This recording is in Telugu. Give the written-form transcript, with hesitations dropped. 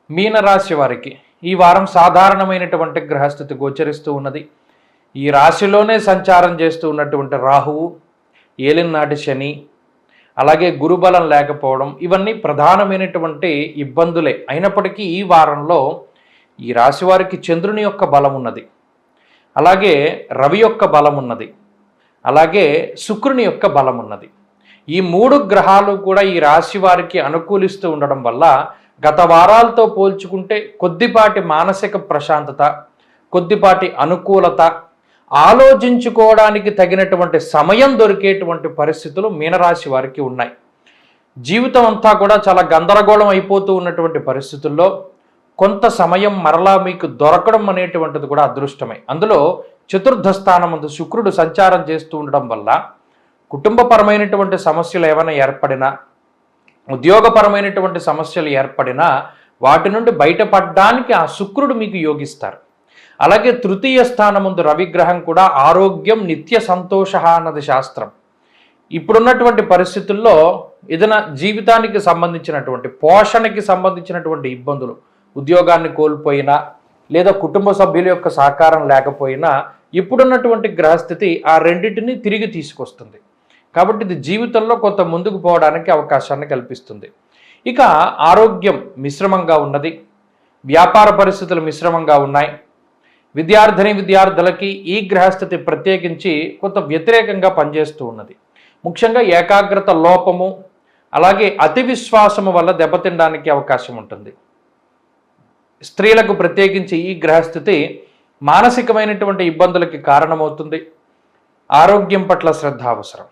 మీనరాశి వారికి ఈ వారం సాధారణమైనటువంటి గ్రహస్థితి గోచరిస్తూ ఉన్నది. ఈ రాశిలోనే సంచారం చేస్తూ ఉన్నటువంటి రాహువు, ఏలినాటి శని, అలాగే గురుబలం లేకపోవడం, ఇవన్నీ ప్రధానమైనటువంటి ఇబ్బందులే. అయినప్పటికీ ఈ వారంలో ఈ రాశి వారికి చంద్రుని యొక్క బలం ఉన్నది, అలాగే రవి యొక్క బలం ఉన్నది, అలాగే శుక్రుని యొక్క బలం ఉన్నది. ఈ 3 గ్రహాలు కూడా ఈ రాశి వారికి అనుకూలిస్తూ ఉండడం వల్ల గత వారాలతో పోల్చుకుంటే కొద్దిపాటి మానసిక ప్రశాంతత, కొద్దిపాటి అనుకూలత, ఆలోచించుకోవడానికి తగినటువంటి సమయం దొరికేటువంటి పరిస్థితులు మీనరాశి వారికి ఉన్నాయి. జీవితం అంతా కూడా చాలా గందరగోళం అయిపోతూ ఉన్నటువంటి పరిస్థితుల్లో కొంత సమయం మరలా మీకు దొరకడం అనేటువంటిది కూడా అదృష్టమే. అందులో చతుర్థ స్థానమందు శుక్రుడు సంచారం చేస్తూ ఉండడం వల్ల కుటుంబపరమైనటువంటి సమస్యలు ఏమైనా ఏర్పడినా, ఉద్యోగపరమైనటువంటి సమస్యలు ఏర్పడినా వాటి నుండి బయటపడడానికి ఆ శుక్రుడు మీకు యోగిస్తారు. అలాగే తృతీయ స్థానముందు రవిగ్రహం కూడా ఆరోగ్యం నిత్య సంతోష అన్నది శాస్త్రం. ఇప్పుడున్నటువంటి పరిస్థితుల్లో ఏదైనా జీవితానికి సంబంధించినటువంటి పోషణకి సంబంధించినటువంటి ఇబ్బందులు, ఉద్యోగాన్ని కోల్పోయినా లేదా కుటుంబ సభ్యుల యొక్క సహకారం లేకపోయినా ఇప్పుడున్నటువంటి గ్రహస్థితి ఆ రెండింటిని తిరిగి తీసుకొస్తుంది. కాబట్టి ఇది జీవితంలో కొంత ముందుకు పోవడానికి అవకాశాన్ని కల్పిస్తుంది. ఇక ఆరోగ్యం మిశ్రమంగా ఉన్నది, వ్యాపార పరిస్థితులు మిశ్రమంగా ఉన్నాయి. విద్యార్థులకి ఈ గ్రహస్థితి ప్రత్యేకించి కొంత వ్యతిరేకంగా పనిచేస్తూ ఉన్నది. ముఖ్యంగా ఏకాగ్రత లోపము, అలాగే అతి విశ్వాసము వల్ల దెబ్బతినడానికి అవకాశం ఉంటుంది. స్త్రీలకు ప్రత్యేకించి ఈ గ్రహస్థితి మానసికమైనటువంటి ఇబ్బందులకి కారణమవుతుంది. ఆరోగ్యం పట్ల శ్రద్ధ అవసరం.